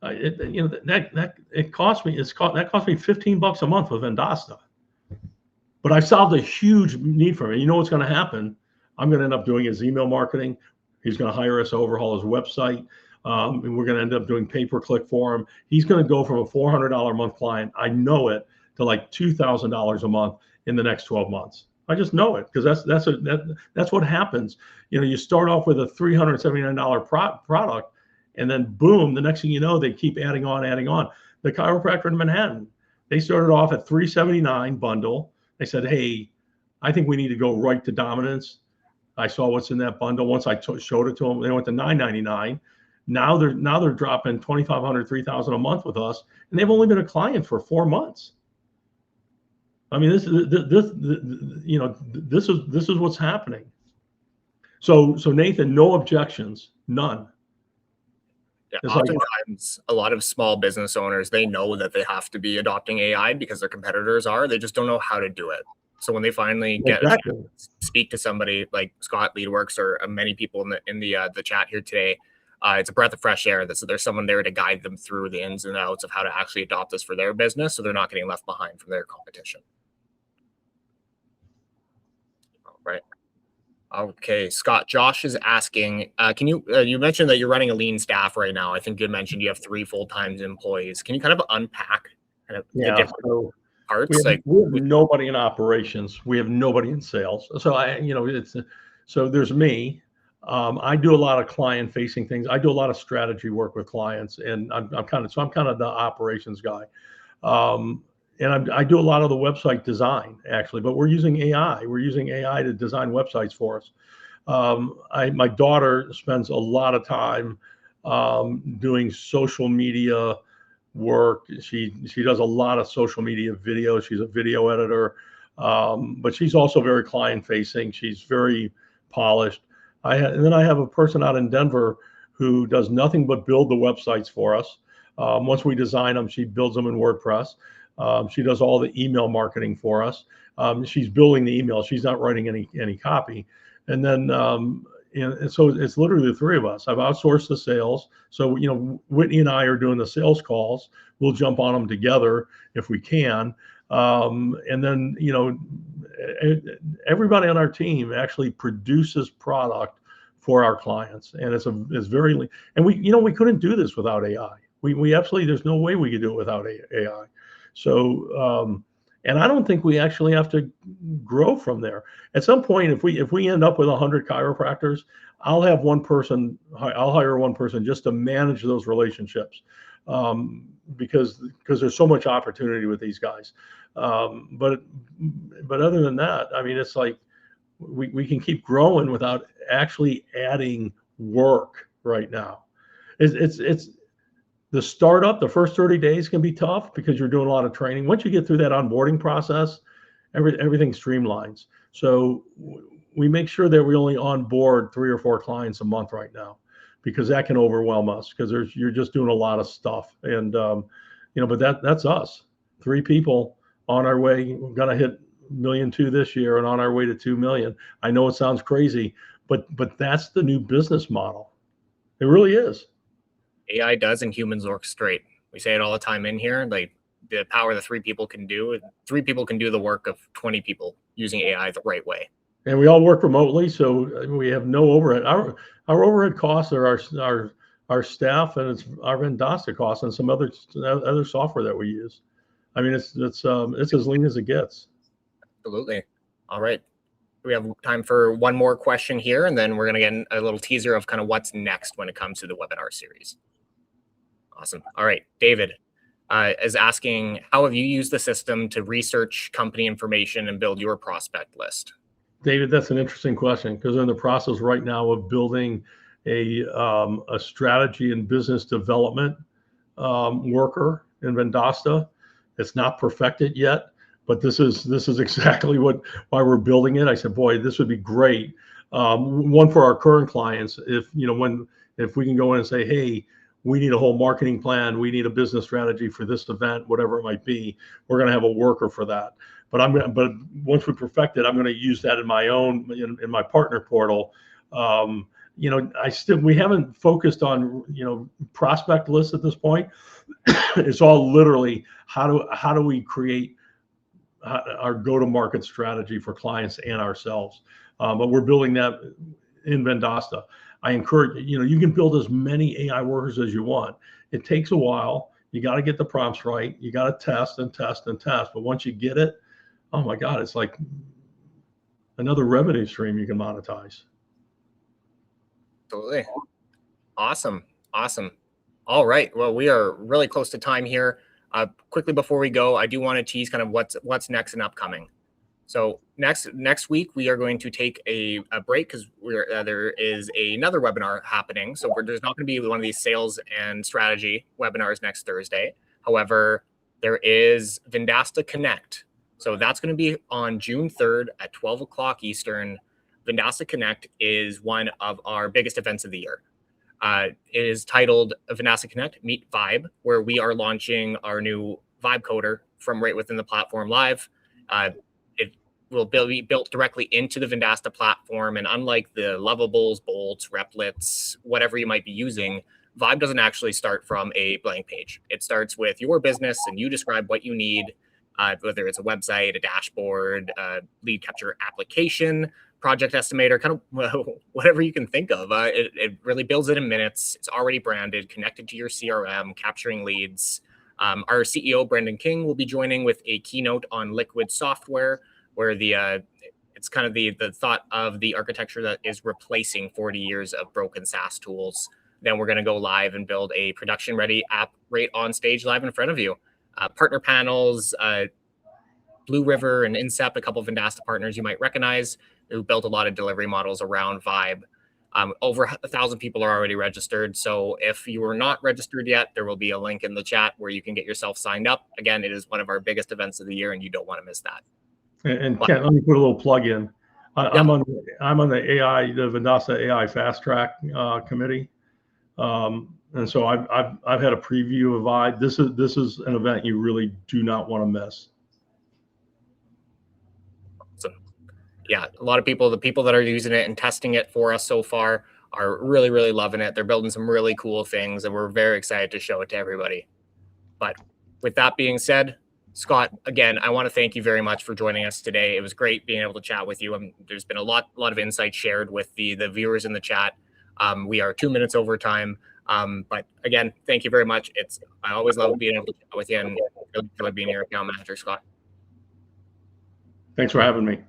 that cost me $15 a month with Vendasta. But I solved a huge need for him. You know what's going to happen? I'm going to end up doing his email marketing. He's going to hire us to overhaul his website. And we're going to end up doing pay-per-click for him. He's going to go from a $400 a month client, I know it, to like $2,000 a month in the next 12 months. I just know it, because that's what happens. You start off with a $379 product, and then boom, the next thing you know, they keep adding on. The chiropractor in Manhattan, they started off at $379 bundle. They said, hey, I think we need to go right to dominance. I saw what's in that bundle. Once I showed it to them, they went to $999. Now they're dropping $2,500, $3,000 a month with us, and they've only been a client for 4 months. I mean, this is what's happening. So Nathan, no objections, none. Yeah, oftentimes a lot of small business owners, they know that they have to be adopting AI because their competitors are. They just don't know how to do it. So when they finally get a chance to speak to somebody like Scott, LeadWorks, or many people in the chat here today, it's a breath of fresh air. There's someone there to guide them through the ins and outs of how to actually adopt this for their business, so they're not getting left behind from their competition. All right. Okay, Scott, Josh is asking, can you mentioned that you're running a lean staff right now. I think you mentioned you have 3 full-time employees. Can you kind of unpack the different parts? We have nobody in operations. We have nobody in sales. So so there's me. I do a lot of client-facing things. I do a lot of strategy work with clients, and I'm kind of the operations guy. And I do a lot of the website design, actually, but we're using AI. We're using AI to design websites for us. My daughter spends a lot of time doing social media work. She does a lot of social media videos. She's a video editor, but she's also very client-facing. She's very polished. And then I have a person out in Denver who does nothing but build the websites for us. Once we design them, she builds them in WordPress. She does all the email marketing for us. She's building the email. She's not writing any copy. And then, and so it's literally the 3 of us. I've outsourced the sales. So, Whitney and I are doing the sales calls. We'll jump on them together if we can. And then, everybody on our team actually produces product for our clients. And it's very, and we couldn't do this without AI. We absolutely, there's no way we could do it without AI. So, and I don't think we actually have to grow from there. At some point, if we end up with 100 chiropractors, I'll hire one person just to manage those relationships, because there's so much opportunity with these guys. But other than that, I mean, it's like we can keep growing without actually adding work right now. It's the The startup, the first 30 days can be tough because you're doing a lot of training. Once you get through that onboarding process, everything streamlines. So we make sure that we only onboard 3 or 4 clients a month right now, because that can overwhelm us, because you're just doing a lot of stuff. And but that's us. 3 people on our way. We're gonna hit 1.2 million this year, and on our way to 2 million. I know it sounds crazy, but that's the new business model. It really is. AI does, and humans orchestrate. We say it all the time in here, like the power that 3 people can do. 3 people can do the work of 20 people using AI the right way. And we all work remotely, so we have no overhead. Our overhead costs are our staff, and it's our Vendasta costs, and some other software that we use. I mean, it's as lean as it gets. Absolutely. All right. We have time for one more question here, and then we're going to get a little teaser of kind of what's next when it comes to the webinar series. Awesome. All right. David is asking, how have you used the system to research company information and build your prospect list? David, that's an interesting question, because we're in the process right now of building a strategy and business development worker in Vendasta. It's not perfected yet, but this is exactly why we're building it. I said, boy, this would be great. One for our current clients, if we can go in and say, hey, we need a whole marketing plan, we need a business strategy for this event, whatever it might be, we're going to have a worker for that. But once we perfect it, I'm going to use that in my own in my partner portal. We haven't focused on prospect lists at this point. It's all literally how do we create our go-to-market strategy for clients and ourselves. But we're building that in Vendasta. I encourage you can build as many AI workers as you want. It takes a while. You got to get the prompts right. You got to test and test and test. But once you get it, oh my God, it's like another revenue stream you can monetize. Absolutely. Awesome. All right. Well, we are really close to time here. Quickly before we go, I do want to tease kind of what's next and upcoming. So next week we are going to take a break, because there is another webinar happening. So there's not going to be one of these sales and strategy webinars next Thursday. However, there is Vendasta Connect. So that's going to be on June 3rd at 12 o'clock Eastern. Vendasta Connect is one of our biggest events of the year. It is titled Vendasta Connect Meet Vibe, where we are launching our new Vibe coder from right within the platform live. It will be built directly into the Vendasta platform, and unlike the Lovables, Bolts, Replets, whatever you might be using, Vibe doesn't actually start from a blank page. It starts with your business, and you describe what you need, whether it's a website, a dashboard, a lead capture application, project estimator, kind of whatever you can think of. It really builds it in minutes. It's already branded, connected to your CRM, capturing leads. Our CEO, Brendan King, will be joining with a keynote on Liquid software, where it's kind of the thought of the architecture that is replacing 40 years of broken SaaS tools. Then we're going to go live and build a production-ready app right on stage live in front of you. Partner panels, Blue River and Incept, a couple of Vendasta partners you might recognize, who built a lot of delivery models around Vibe. Over 1,000 people are already registered. So if you are not registered yet, there will be a link in the chat where you can get yourself signed up. Again, it is one of our biggest events of the year, and you don't want to miss that. And Kent, let me put a little plug in. I'm on the Vendasta AI Fast Track committee, and so I've had a preview of Vibe. This is an event you really do not want to miss. Awesome. Yeah, a lot of people, the people that are using it and testing it for us so far, are really, really loving it. They're building some really cool things, and we're very excited to show it to everybody. But with that being said, Scott, again, I want to thank you very much for joining us today. It was great being able to chat with you. There's been a lot of insight shared with the viewers in the chat. We are 2 minutes over time. But again, thank you very much. I always love being able to chat with you, and really enjoy being your account manager, Scott. Thanks for having me.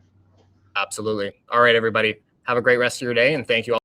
Absolutely. All right, everybody. Have a great rest of your day, and thank you all.